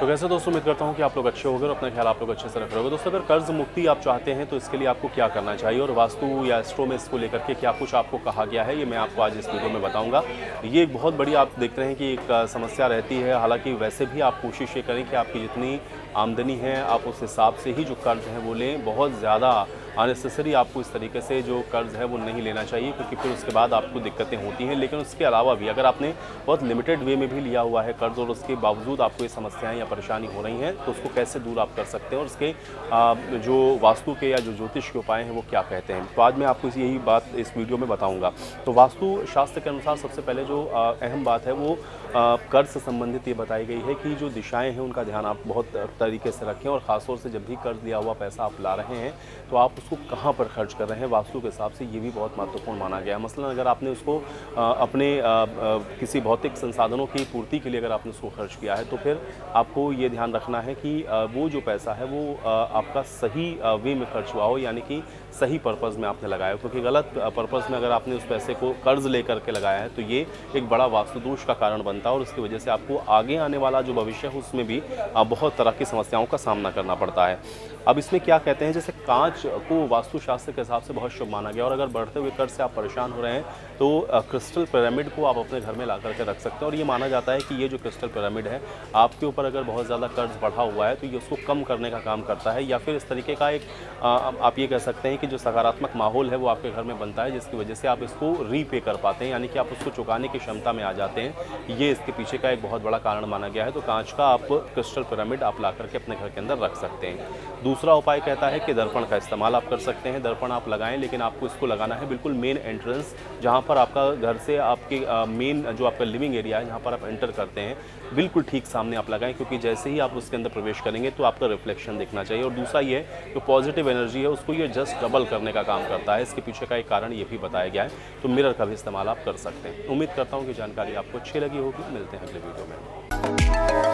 तो कैसे दोस्तों, उम्मीद करता हूँ कि आप लोग अच्छे होंगे और अपना ख्याल आप लोग अच्छे से रख रहे होगे। दोस्तों, अगर कर्ज मुक्ति आप चाहते हैं तो इसके लिए आपको क्या करना चाहिए और वास्तु या एस्ट्रो में इसको लेकर के क्या कुछ आपको कहा गया है, ये मैं आपको आज इस वीडियो में बताऊंगा। ये एक बहुत बड़ी आप देख रहे हैं कि एक समस्या रहती है। हालांकि वैसे भी आप कोशिश ये करें कि आपकी जितनी आमदनी है आप उस हिसाब से ही जो कर्ज है वो लें। बहुत ज़्यादा अननेसेसरी आपको इस तरीके से जो कर्ज है वो नहीं लेना चाहिए, क्योंकि फिर उसके बाद आपको दिक्कतें होती हैं। लेकिन उसके अलावा भी अगर आपने बहुत लिमिटेड वे में भी लिया हुआ है कर्ज और उसके बावजूद आपको ये समस्याएं या परेशानी हो रही हैं, तो उसको कैसे दूर आप कर सकते हैं और उसके जो वास्तु के या जो ज्योतिष के उपाय हैं वो क्या कहते हैं, तो आज मैं आपको यही बात इस वीडियो में बताऊंगा। तो वास्तु शास्त्र के अनुसार सबसे पहले जो अहम बात है वो कर्ज से संबंधित ये बताई गई है कि जो दिशाएं हैं उनका ध्यान आप बहुत तरीके से रखें, और ख़ासतौर से जब भी कर्ज लिया हुआ पैसा आप ला रहे हैं तो आप उसको कहाँ पर खर्च कर रहे हैं वास्तु के हिसाब से, ये भी बहुत महत्वपूर्ण माना गया है। मसलन अगर आपने उसको अपने किसी भौतिक संसाधनों की पूर्ति के लिए अगर आपने उसको खर्च किया है तो फिर आपको ये ध्यान रखना है कि वो जो पैसा है वो आपका सही वे में खर्च हुआ हो, यानी कि सही पर्पज़ में आपने लगाया हो। क्योंकि गलत पर्पज़ में अगर आपने उस पैसे को कर्ज लेकर के लगाया है तो ये एक बड़ा वास्तु दोष का कारण बनता है, और उसकी वजह से आपको आगे आने वाला जो भविष्य है उसमें भी बहुत तरह की समस्याओं का सामना करना पड़ता है। अब इसमें क्या कहते हैं, जैसे कांच को वास्तुशास्त्र के हिसाब से बहुत शुभ माना गया, और अगर बढ़ते हुए कर्ज से आप परेशान हो रहे हैं तो क्रिस्टल पिरामिड को आप अपने घर में ला करके रख सकते हैं। और ये माना जाता है कि ये जो क्रिस्टल पिरामिड है आपके ऊपर अगर बहुत ज़्यादा कर्ज बढ़ा हुआ है तो ये उसको कम करने का काम करता है, या फिर इस तरीके का एक आप ये कह सकते हैं कि जो सकारात्मक माहौल है वो आपके घर में बनता है, जिसकी वजह से आप इसको रीपे कर पाते हैं, यानी कि आप उसको चुकाने की क्षमता में आ जाते हैं। ये इसके पीछे का एक बहुत बड़ा कारण माना गया है। तो कांच का आप क्रिस्टल पिरामिड आप ला करके अपने घर के अंदर रख सकते हैं। दूसरा उपाय कहता है कि दर्पण का इस्तेमाल आप कर सकते हैं। दर्पण आप लगाएं, लेकिन आपको इसको लगाना है बिल्कुल मेन एंट्रेंस, जहाँ पर आपका घर से आपके मेन जो आपका लिविंग एरिया है जहाँ पर आप एंटर करते हैं बिल्कुल ठीक सामने आप लगाएं, क्योंकि जैसे ही आप उसके अंदर प्रवेश करेंगे तो आपका रिफ्लेक्शन दिखना चाहिए। और दूसरा ये जो पॉजिटिव एनर्जी है उसको ये जस्ट डबल करने का काम करता है। इसके पीछे का एक कारण ये भी बताया गया है। तो मिरर का भी इस्तेमाल आप कर सकते हैं। उम्मीद करता हूँ कि जानकारी आपको अच्छी लगी होगी। मिलते हैं अगले वीडियो में।